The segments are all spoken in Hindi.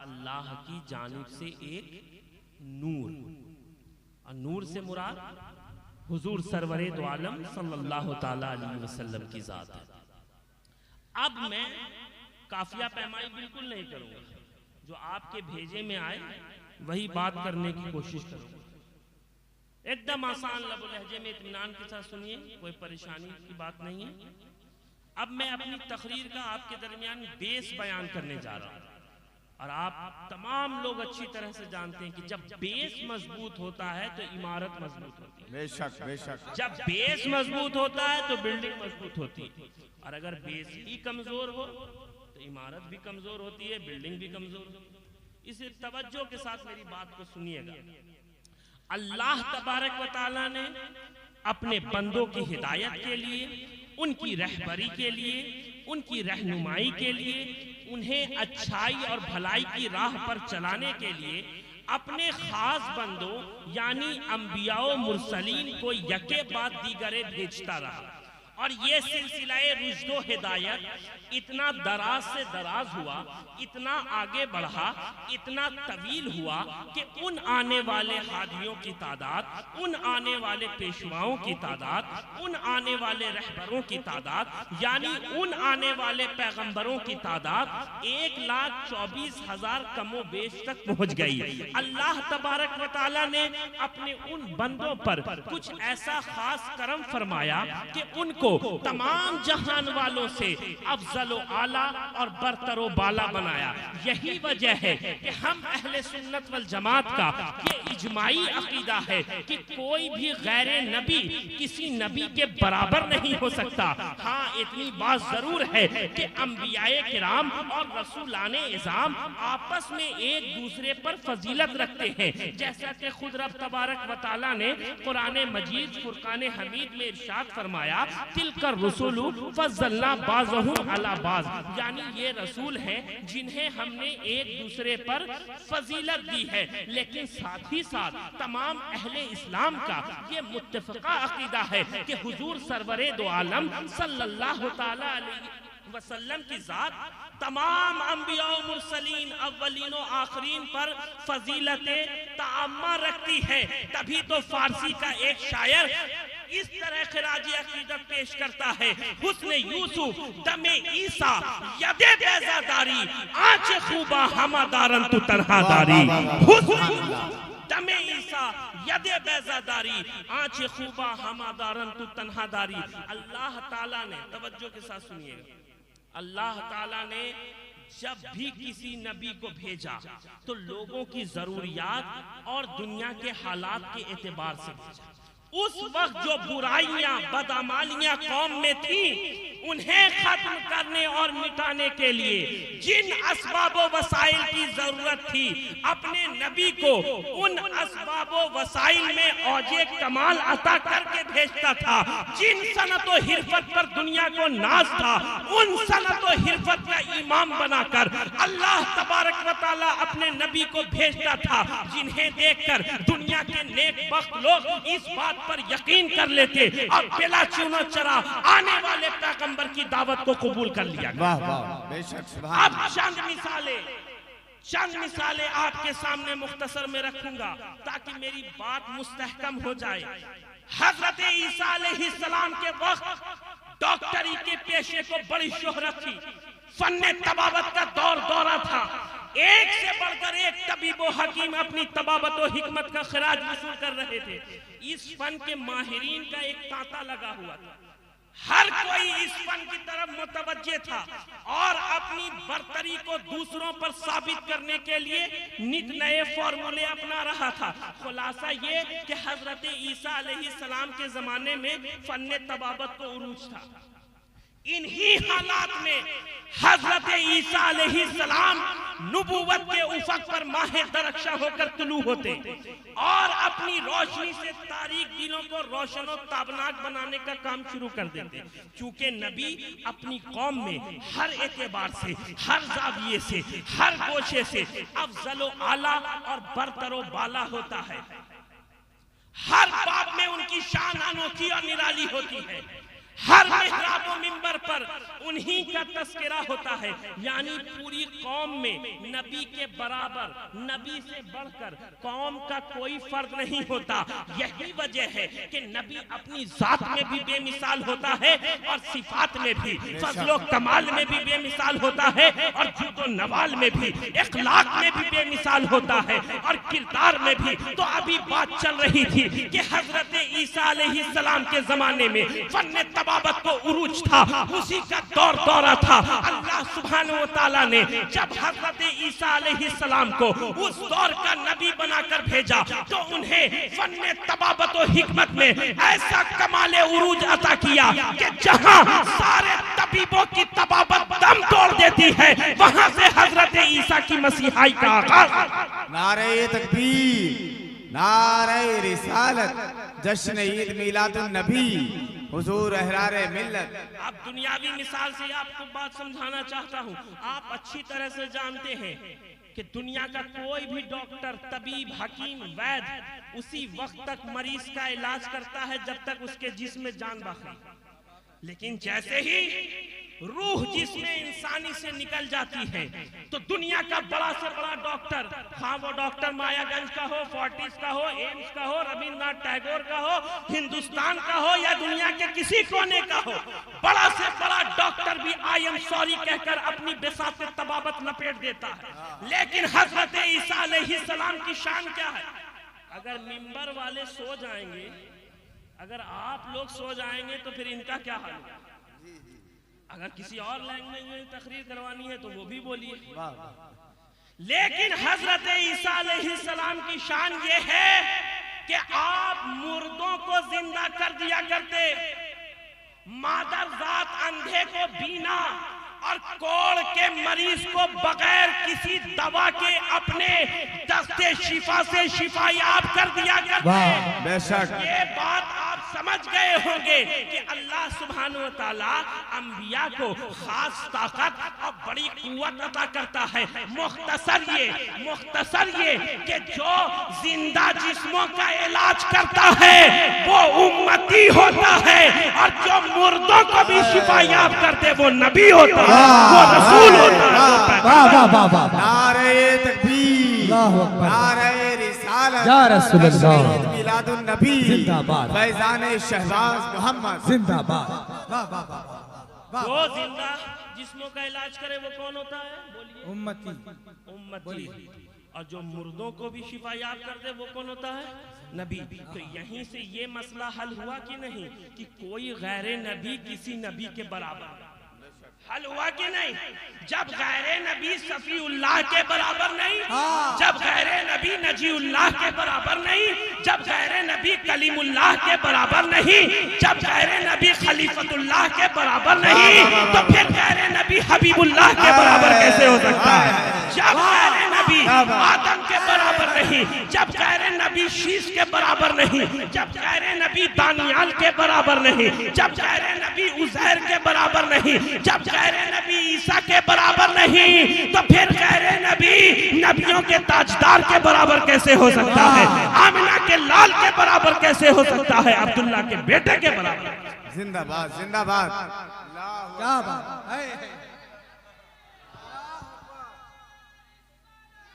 अल्लाह की जानिब से एक नूर, और नूर से मुराद हुजूर सरवरे दो आलम सल्लल्लाहु ताला अलैहि वसल्लम की जात है। अब मैं काफिया पैमाई बिल्कुल नहीं करूंगा, जो आपके भेजे में आए वही बात करने की कोशिश करूंगा। एकदम आसान लबो लहजे में इत्मीनान के साथ सुनिए, कोई परेशानी की बात नहीं है। अब मैं अपनी तकरीर का आपके दरमियान बेस बयान करने जा रहा हूं, और आप तमाम लोग अच्छी तरह से जानते हैं कि जब बेस मजबूत होता है तो इमारत मजबूत होती है। बेशक बेशक। जब बेस मजबूत होता है तो बिल्डिंग मजबूत होती है, और अगर बेस ही कमजोर हो तो इमारत भी कमजोर होती है, बिल्डिंग भी कमजोर होती है। इसे तवज्जो के साथ मेरी बात को सुनिएगा। अल्लाह तबारक व तआला ने अपने बंदों की हिदायत के लिए, उनकी रहबरी के लिए, उनकी रहनुमाई के लिए, उन्हें अच्छाई और भलाई की राह पर चलाने के लिए अपने खास बंदों यानी अंबियाओ मुरसलीन को यके बाद दीगरे भेजता रहा। और ये सिलसिलाए रुश्दो हिदायत इतना दराज से दराज हुआ, इतना आगे बढ़ा, इतना तवील हुआ कि उन आने वाले हादियों की तादाद, उन आने वाले पेशवाओं की तादाद, उन आने वाले रहबरों की तादाद यानी उन आने वाले पैगंबरों की तादाद 1,24,000 कमो बेश तक पहुंच गई। अल्लाह तबारक व तआला ने अपने उन बंदों पर कुछ ऐसा खास करम फरमाया कि उनको तमाम जहान वालों से अफजल आला और बरतरो बाला बनाया। यही वजह है कि हम अहले सुन्नत वल जमात का ये इजमाई अकीदा है कि कोई भी गैर नबी किसी नबी के बराबर नहीं हो सकता। हाँ, इतनी बात जरूर है कि अंबियाए किराम और रसूलाने इज़ाम आपस में एक दूसरे पर फजीलत रखते हैं, जैसा कि खुद रब तबारक व तआला ने कुरान मजीद फुरकान हमीद में इरशाद फरमाया, तिलकर रसूलु फज़्ज़लना बाज़हुम अला बाज़, यानी ये रसूल हैं जिन्हें हमने एक दूसरे पर फजीलत दी है। लेकिन साथ ही साथ तमाम अहले इस्लाम का ये मुत्तफ़क़ा अक़ीदा है कि हुजूर सरवरे दो आलम सल्लल्लाहु ताला अलैहि वसल्लम की जात तमाम अंबिया मुरसलीन अव्वलीन और आखरीन पर फजीलतें ताम्मा रखती है। तभी तो फारसी का एक शायर इस तरह खिराजी अकीदत पेश करता है, हुस्न यूसुफ दमे ईसा यदे बेज़ादारी आंच खूबा हमादारन तू तन्हादारी। हुस्न दमे ईसा यदे बेज़ादारी आंच खूबा हमादारन तू तन्हादारी। अल्लाह ताला ने, तवज्जो के साथ सुनिएगा, अल्लाह ताला ने जब भी किसी नबी को भेजा तो लोगों की जरूरियात और दुनिया के हालात के एतबार से भेजा। उस वक्त जो बुराइयां बदअमालियां कौम में थी, उन्हें खत्म करने और मिटाने के लिए जिन असबाबो वसाइल की जरूरत थी, अपने नबी को उन असबाबो वसाइल में औजे कमाल अता करके भेजता था। जिन सनत और हिरफत पर दुनिया को नाज था, उन सनत और हिरफत का इमाम बनाकर अल्लाह तबारक व तआला अपने नबी को भेजता था, जिन्हें देखकर दुनिया के नेक बख्त लोग इस बात पर यकीन कर लेते और बिला चुना चरा आने वाले पैगंबर की दावत को कबूल कर लिया। वाह वाह, बेशक सुभान। अब चंद मिसालें आपके सामने मुख्तसर में रखूंगा ताकि मेरी बात मुस्तहकम हो जाए। हजरत ईसा अलैहिस्सलाम के वक्त डॉक्टरी के पेशे को बड़ी शोहरत थी, फन्ने तबाबत का दौरा था। एक से बढ़कर एक तबीबो हकीम अपनी तबाबत और हिकमत का खराज वसूल कर रहे थे। इस फन के माहिरीन का एक तांता लगा हुआ था, हर कोई इस फन की तरफ मुतवज्जे था और अपनी बरतरी को दूसरों पर साबित करने के लिए नित नए फॉर्मूले अपना रहा था। खुलासा ये कि हजरत ईसा अलैहिस्सलाम के जमाने में फन्ने तबाबत को उरूज था। इन्हीं हालात में हजरत ईसा अलैहिस्सलाम नबूवत के उफक पर माहे दरख्शा होकर तुलू होते और अपनी रोशनी से तारीक दिलों को रोशन और ताबनाक बनाने का काम शुरू कर देते। चूंकि नबी अपनी कौम में हर एतबार से, हर जाविये से, हर गोशे से अफजल आला और बरतरो बाला होता है। हर बात में उनकी शान अनोखी और निराली होती है। हर मेहराब व मिंबर पर उन्हीं का तस्करा होता है। यानी पूरी कौम में नबी के बराबर, नबी से बढ़कर कौम का कोई फर्क नहीं होता। यही वजह है कि नबी अपनी जात में भी बेमिसाल होता है और सिफात में भी, फजलो कमाल में भी बेमिसाल होता है और जुदो नवाल में भी, इखलाक में भी बेमिसाल होता है और किरदार में भी। तो अभी बात चल रही थी कि हजरत ईसा अलैहिस्सलाम के जमाने में फन्ने तबाबत को उरूज था, उसी का दौरा था। अल्लाह सुब्हानहु व तआला ने जब हजरत ईसा अलैहिस्सलाम को उस दौर का नबी बनाकर भेजा तो उन्हें फन्ने तबाबत व हिकमत में ऐसा कमाले उरूज अता किया कि जहां सारे तबीबों की तबाबत दम तोड़ देती है, वहां से हजरत ईसा की मसीहाई का आगाज। नारे तकबीर, नारे रिसालत, जश्न ईद मिलादुन नबी, हुजूर अहरारे मिल्लत। अब दुनियावी मिसाल से आपको बात समझाना चाहता हूँ। आप अच्छी तरह से जानते हैं कि दुनिया का कोई भी डॉक्टर, तबीब, हकीम, वैद्य उसी वक्त तक मरीज का इलाज करता है जब तक उसके जिस्म में जान बाकी। लेकिन जैसे ही रूह जिसमें इंसानी से निकल जाती है तो दुनिया का बड़ा से बड़ा डॉक्टर, हाँ वो डॉक्टर मायागंज का हो, फोर्टिस का हो, एम्स का हो, रविंद्रनाथ टैगोर का हो, हिंदुस्तान का हो या दुनिया के किसी कोने का हो, बड़ा से बड़ा डॉक्टर भी आई एम सॉरी कहकर अपनी बेसात तबाबत लपेट देता है। लेकिन हजरत ईसा अलैहिस्सलाम की शान क्या है? अगर मिंबर वाले सो जाएंगे, अगर आप लोग सो जाएंगे तो फिर इनका क्या हाल होगा? अगर किसी और लैंग्वेज में तकरीर करवानी है तो वो भी बोलिए। लेकिन हजरत ईसा अलैहिस्सलाम की शान ये है कि आप मुर्दों को जिंदा कर दिया करते, मादर जात अंधे को बीना और कोड़ के मरीज को बगैर किसी दवा के अपने दस्ते शिफा से शिफायाब कर दिया करते। बेशक ये बात आप समझ गए होंगे कि अल्लाह सुब्हानहु व तआला अंबिया को खास ताकत और बड़ी कुव्वत अता करता है। मुख्तसर ये कि जो जिंदा जिस्मों का इलाज करता है वो उम्मती होता है और जो मुर्दों को भी शिफायाब करते वो नबी होता है, वो रसूल होता है। नारे तकबीर, नारे रिसालत, या रसूल अल्लाह, ईद मिलादुन नबी जिंदाबाद, फैजान शहबाज मोहम्मद जिंदाबाद। वो जिंदा जिस्मों का इलाज करे वो कौन होता है? बोलिए। उम्मती। और जो मुर्दों को भी शिफायाब कर दे वो कौन होता है? नबी। तो यहीं से ये मसला हल हुआ कि नहीं कि कोई गैर नबी किसी नबी के बराबर हल हुआ कि नहीं? जब गैरे नबी सफीउल्लाह के बराबर नहीं, जब गैरे नबी नजीउल्लाह के बराबर नहीं, जब गैरे नबी कलीमुल्लाह के बराबर नहीं, जब गैरे नबी खलीफतुल्लाह के बराबर नहीं, तो फिर गैरे नबी हबीबुल्लाह के बराबर कैसे हो सकता है? जब गैरे नबी आदम के बराबर नहीं, जब गैरे नबी शीश के बराबर नहीं, जब गैरे नबी दानियाल के बराबर नहीं, जब गैरे नबी उज़ैर के बराबर नहीं, जब गैरे नबी ईसा के बराबर नहीं, तो फिर गैरे नबी नबियों के ताजदार के बराबर कैसे हो सकता है? आमिना के लाल के बराबर कैसे हो सकता है? अब्दुल्ला के बेटे के बराबर। जिंदाबाद, जिंदाबाद। क्या बात है?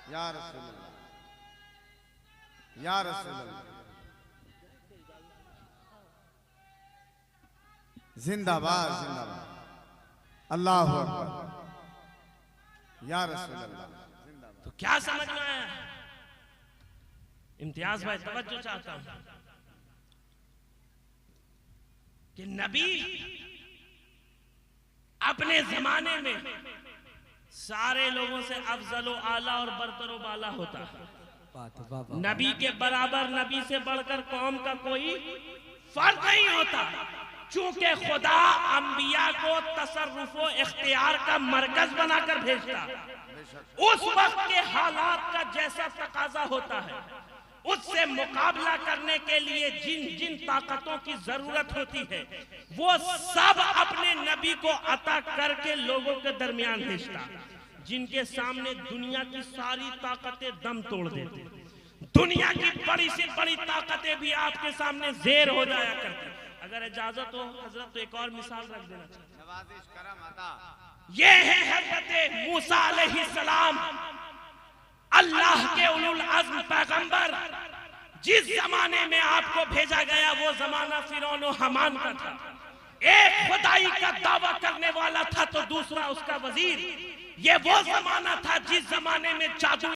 या रसूल अल्लाह, या रसूल अल्लाह, जिंदाबाद, जिंदाबाद। अल्लाह अकबर, या रसूल अल्लाह। तो क्या समझ में आया? इम्तियाज भाई तवज्जो चाहता हूं कि नबी अपने जमाने में सारे लोगों से अफजल व आला और बरतर व बाला होता है। नबी के बराबर, नबी से बढ़कर कौम का कोई फर्क नहीं होता। चूंकि खुदा अंबिया को तसर्रुफ व इख्तियार का मरकज बनाकर भेजता, उस वक्त के हालात का जैसा तकाजा होता है उससे मुकाबला करने के लिए जिन जिन ताकतों की जरूरत होती है वो सब अपने नबी को अता करके लोगों के दरमियान भेजता, जिनके सामने दुनिया की सारी ताकतें दम तोड़ देती। दुनिया की बड़ी से बड़ी ताकतें भी आपके सामने जेर हो जाया करती। अगर इजाजत हो हजरत तो एक और मिसाल रख देना चाहिए। नवाजिश करम अता। ये है हजरत मूसा अलैहिस्सलाम, अल्लाह के उलुल अज़्म पैगंबर। जिस जमाने में आपको भेजा गया वो जमाना फिरौन और हमान का था। एक खुदाई का दावा करने वाला था तो दूसरा उसका वजीर। ये वो जमाना था जिस जमाने में जादू